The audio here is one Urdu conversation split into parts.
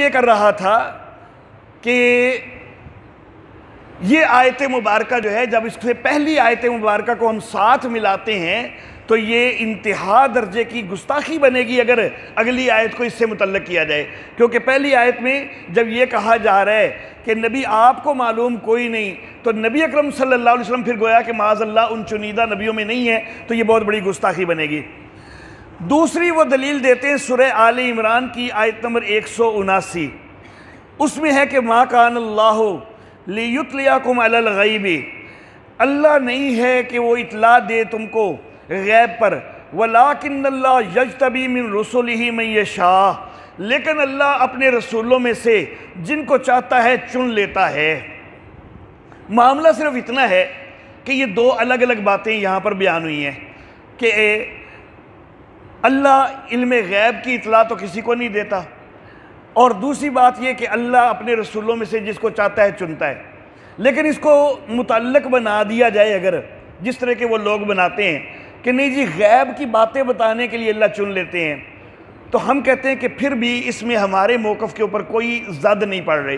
یہ کر رہا تھا کہ یہ آیت مبارکہ جو ہے جب اس سے پہلی آیت مبارکہ کو ہم ساتھ ملاتے ہیں تو یہ انتہا درجے کی گستاخی بنے گی اگر اگلی آیت کو اس سے متعلق کیا جائے، کیونکہ پہلی آیت میں جب یہ کہا جا رہا ہے کہ نبی آپ کو معلوم کوئی نہیں، تو نبی اکرم صلی اللہ علیہ وسلم پھر گویا کہ معاذ اللہ ان چنیدہ نبیوں میں نہیں ہے، تو یہ بہت بڑی گستاخی بنے گی۔ دوسری وہ دلیل دیتے ہیں سورہ آل عمران کی آیت نمبر 179، اس میں ہے کہ ما کان اللہ لیطلعکم علی الغیب، اللہ نہیں ہے کہ وہ اطلاع دے تم کو غیب پر، ولیکن اللہ یجتبی من رسلہ من یشاء، لیکن اللہ اپنے رسولوں میں سے جن کو چاہتا ہے چن لیتا ہے۔ معاملہ صرف اتنا ہے کہ یہ دو الگ الگ باتیں یہاں پر بیان ہوئی ہیں کہ اللہ علم غیب کی اطلاع تو کسی کو نہیں دیتا، اور دوسری بات یہ کہ اللہ اپنے رسولوں میں سے جس کو چاہتا ہے چنتا ہے۔ لیکن اس کو متعلق بنا دیا جائے اگر جس طرح کے وہ لوگ بناتے ہیں کہ نہیں جی غیب کی باتیں بتانے کے لیے اللہ چن لیتے ہیں، تو ہم کہتے ہیں کہ پھر بھی اس میں ہمارے موقف کے اوپر کوئی زد نہیں پڑ رہی،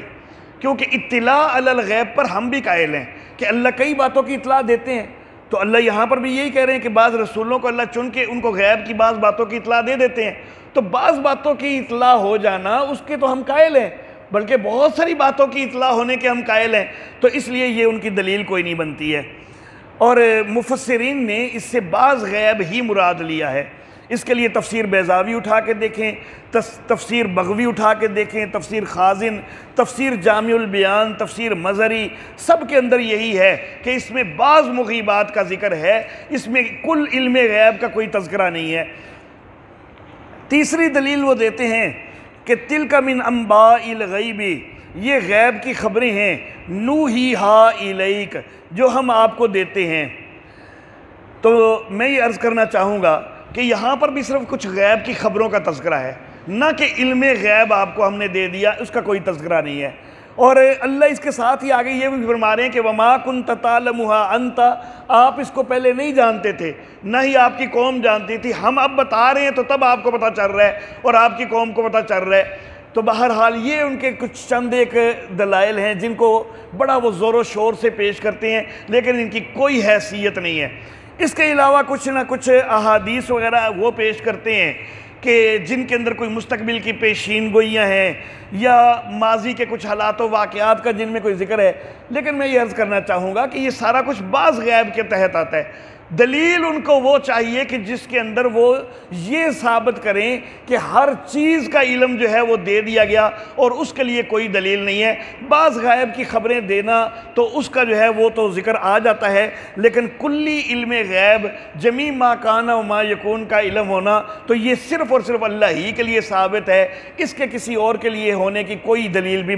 کیونکہ اطلاع علی الغیب پر ہم بھی قائل ہیں کہ اللہ کئی باتوں کی اطلاع دیتے ہیں، تو اللہ یہاں پر بھی یہی کہہ رہے ہیں کہ بعض رسولوں کو اللہ چن کے ان کو غیب کی بعض باتوں کی اطلاع دے دیتے ہیں، تو بعض باتوں کی اطلاع ہو جانا اس کے تو ہم قائل ہیں، بلکہ بہت ساری باتوں کی اطلاع ہونے کے ہم قائل ہیں، تو اس لیے یہ ان کی دلیل کوئی نہیں بنتی ہے۔ اور مفسرین نے اس سے بعض غیب ہی مراد لیا ہے، اس کے لیے تفسیر بیضاوی اٹھا کے دیکھیں، تفسیر بغوی اٹھا کے دیکھیں، تفسیر خازن، تفسیر جامع البیان، تفسیر مظہری، سب کے اندر یہی ہے کہ اس میں بعض مغیبات کا ذکر ہے، اس میں کل علم غیب کا کوئی تذکرہ نہیں ہے۔ تیسری دلیل وہ دیتے ہیں کہ تلک من انباء الغیب، یہ غیب کی خبریں ہیں، نوحیہا الیک، جو ہم آپ کو دیتے ہیں۔ تو میں یہ عرض کرنا چاہوں گا کہ یہاں پر بھی صرف کچھ غیب کی خبروں کا تذکرہ ہے، نہ کہ علم غیب آپ کو ہم نے دے دیا، اس کا کوئی تذکرہ نہیں ہے۔ اور اللہ اس کے ساتھ ہی آگے یہ بھی فرما رہے ہیں کہ وَمَا كُنْتَ تَعْلَمُهَا أَنْتَ، آپ اس کو پہلے نہیں جانتے تھے، نہ ہی آپ کی قوم جانتی تھی، ہم اب بتا رہے ہیں تو تب آپ کو پتہ چل رہا ہے اور آپ کی قوم کو پتہ چل رہا ہے۔ تو بہرحال یہ ان کے کچھ چند ایک دلائل ہیں جن کو بڑا وہ زور و شور سے پیش کرتے ہیں، لیکن ان کی کوئی حیثیت نہیں ہے۔ اس کے علاوہ کچھ نہ کچھ احادیث وغیرہ وہ پیش کرتے ہیں کہ جن کے اندر کوئی مستقبل کی پیشین گوئیاں ہیں یا ماضی کے کچھ حالات و واقعات کا جن میں کوئی ذکر ہے، لیکن میں یہ عرض کرنا چاہوں گا کہ یہ سارا کچھ بعض غیب کے تحت آتا ہے۔ دلیل ان کو وہ چاہیے کہ جس کے اندر وہ یہ ثابت کریں کہ ہر چیز کا علم جو ہے وہ دے دیا گیا، اور اس کے لیے کوئی دلیل نہیں ہے۔ بعض غیب کی خبریں دینا تو اس کا جو ہے وہ تو ذکر آ جاتا ہے، لیکن کلی علم غیب، جمیع ما کان و ما یکون کا علم ہونا، تو یہ صرف اور صرف اللہ ہی کے لیے ثابت ہے، اس کے کسی اور کے لیے ہونے کی کوئی دلیل بھی